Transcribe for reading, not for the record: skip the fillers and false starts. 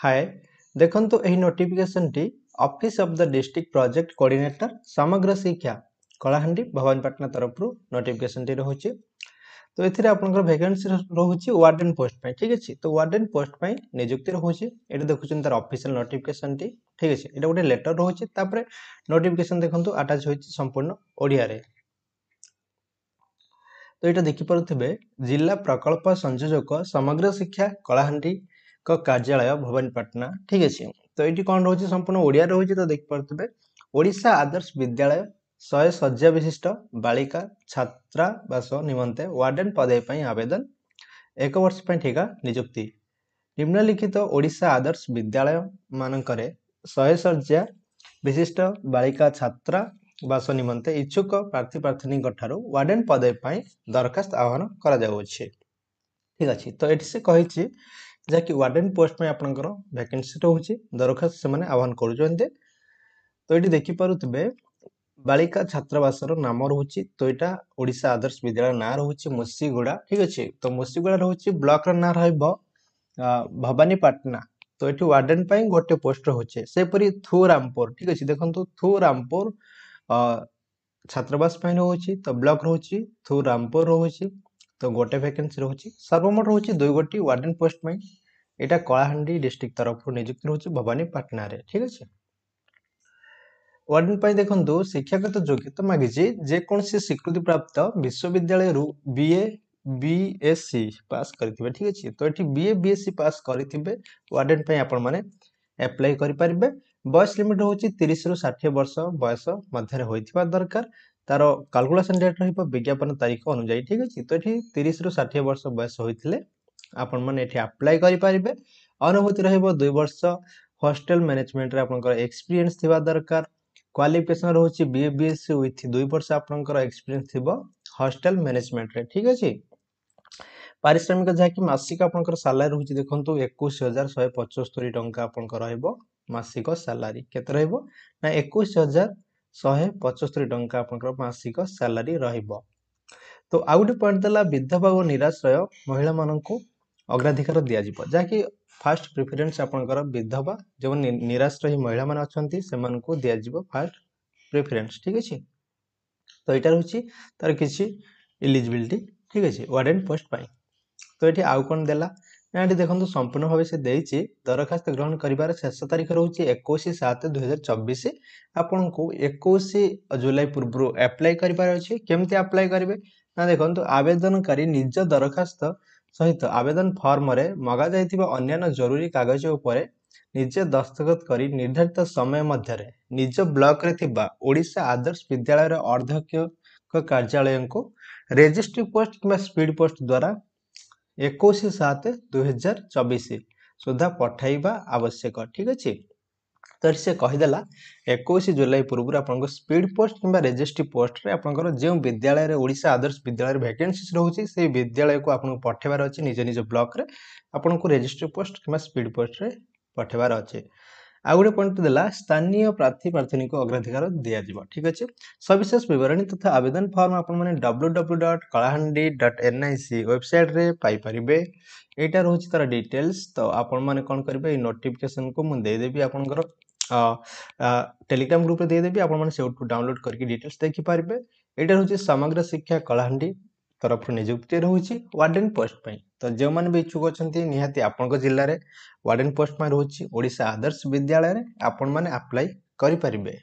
हाय देखंतु एही notification T office of the district project coordinator समग्र शिक्षा कलाहांडी भवानीपाटना तरफ रु नोटिफिकेशन टी रहउची। तो एथिरे आपनकर वैकेंसी रहउची वार्डन पोस्ट पे, ठीक अछि। तो वार्डन पोस्ट पे नियुक्ति रहउची। एटा देखुछन तार ऑफिशियल नोटिफिकेशन टी, ठीक अछि। एटा गोटे लेटर रहउची, तापरे नोटिफिकेशन देखंतु अटैच होइची संपूर्ण ओडिया रे। तो ये देखी पारे जिला प्रकल्प संयोजक समग्र शिक्षा कलाहांडी का कार्यालय भवानीपाटना, ठीक अच्छे। तो ये कौन रोचे संपूर्ण ओडिया रोचे। तो देखी पारे ओडिशा आदर्श विद्यालय 100 शज्या विशिष्ट बालिका छात्रावास निमंते वार्डन पदवी आवेदन 1 वर्ष ठिका नियुक्ति। निम्नलिखित ओडिशा आदर्श विद्यालय मानकरे 100 शज्या विशिष्ट बालिका छात्रावास निमंते इच्छुक प्रार्थी प्रार्थिनी वार्डन पदवी दरखास्त आह्वान करा जाउछि, ठीक अछि। तो एठी से कहिछि कि वार्डन पोस्ट में आपनकर वैकेंसी रहउछि, दरखास्त से माने आह्वान करूछन्ते। तो एठी देखि पारुतबे बालिका छात्रावासर नाम रहउछि। तो एटा ओडिशा आदर्श विद्यालय ना रहउछि मुसीगुड़ा, ठीक अछि। तो मुसीगुड़ा रहउछि, ब्लॉक र ना रहइबो भवानीपाटना। तो एठी वार्डन पई गोटे पोस्ट रहउछि। सेपरि थुरामपुर, ठीक अछि। देखंतु थुरामपुर छात्रावास पई रहउछि। तो ब्लॉक रहउछि थुरामपुर रहउछि। तो गोटे वैकेंसी रहउछि। सर्वमोट रहउछि 2 गोटी वार्डन पोस्ट पई। एटा कलाहांडी डिस्ट्रिक्ट तरफ नियुक्ति रहउछि भवानीपाटना रे, ठीक अछि। वार्डन पई देखंतु शिक्षागत योग्यता मागिछि जे कोनसी स्वीकृति प्राप्त विश्वविद्यालय रु बीए बीएससी पास करथिबे, ठीक अछि। तो एठी बीए बीएससी पास करथिबे वार्डन पई आपण माने अप्लाई करि परिबे। बयस लिमिट रहउछि 30 रु 60 वर्ष बयस मध्य होइथिबा दरकार। तार कैलकुलेशन डेट रहिबो विज्ञापन तारीख अनुसार, ठीक अछि। तो एठी 30 रु 60 वर्ष बयस होइथिले आपण माने एठी अप्लाई करि परिबे। अनुभूति रहिबो 2 वर्ष हॉस्टल मैनेजमेंट रे आपनकर एक्सपीरियंस थिबा दरकार। क्वालिफिकेशन रहउछि बीए बीएससी विथ 2 वर्ष आपनकर एक्सपीरियंस थिबो हॉस्टल मैनेजमेंट रे, ठीक अछि। पारिश्रमिक जहा कि मासिक आपनकर सैलरी रहउछि देखंतु 21175 टंका आपनकर रहइबो मासिक सैलरी। केते रहइबो ना 21175 टंका आपनकर मासिक सैलरी रहइबो। तो आ गुटे पॉइंट देला विधवा और निराश्रय महिला माननकु अग्राधिकार दिया जिवो, जहा कि फर्स्ट प्रेफरेंस आपनकर विधवा जो निराश्रय महिला मान अछंती सेमानकु दिया जिवो फर्स्ट प्रेफरेंस, ठीक अछि। तो एटा रहउछि तार किछि एलिजिबिलिटी, ठीक अछि वार्डन पोस्ट पाई। तो एठी आउ कोन देला ना एठी देखंतु संपूर्ण भाबे से देइछि दरखास्त ग्रहण करिवार शेष तारीख रहउछि 21/7/2024। आपनको 21 जुलाई पूर्व अप्लाई करिवार अछि। केमते अप्लाई करिवे ना देखंतु आवेदनकारी निज दरखास्त सहित आवेदन फॉर्म रे मगा जाइथिबा अन्य जरूरी कागज उपरे निजे दस्तखत करी निर्धारित समय मध्य रे निज ब्लॉक रे थिबा ओडिशा आदर्श विद्यालय रे अध्यक्ष कार्यालय को रजिस्ट्री पोस्ट किंबा स्पीड पोस्ट द्वारा 21/7/2024 सुधा पठाइबा आवश्यक, ठीक अछि। तो से कहिदेला 21 जुलाई पूर्व आपनको स्पीड पोस्ट किंबा रजिस्ट्री पोस्ट रे आपनकर जे विद्यालय रे ओडिशा आदर्श विद्यालय रे वैकेंसी रहउछि से विद्यालय को आपनको पठेबार अछि निज निज ब्लॉक रे आपनको रजिस्ट्री पोस्ट किंबा स्पीड पोस्ट रे पठेबार अछि। आ गुटे पॉइंट देला स्थानीय प्रार्थी प्रार्थिनी को अग्राधिकार दिया जिवो, ठीक अछि। सविशेष विवरणी तथा आवेदन फॉर्म आपण माने www.kalahandi.nic वेबसाइट रे पाई परिबे। एटा रहउछि तार डिटेल्स। तो आपण माने कोन करबे नोटिफिकेशन को मु दे देबी आपनकर टेलीग्राम ग्रुप रे दे देबी। आपण माने सेउटू डाउनलोड करके डिटेल्स देखि परिबे। एटा रहउछि समग्र शिक्षा कलाहांडी तरफ नियुक्ति रहउछि वार्डन पोस्ट पई। तो जे माने भी इच्छुक अछंती निहाती आपनक जिल्ला रे वार्डन पोस्ट में रहउछि ओडिशा आदर्श विद्यालय रे आपण माने अप्लाई करि परिबे।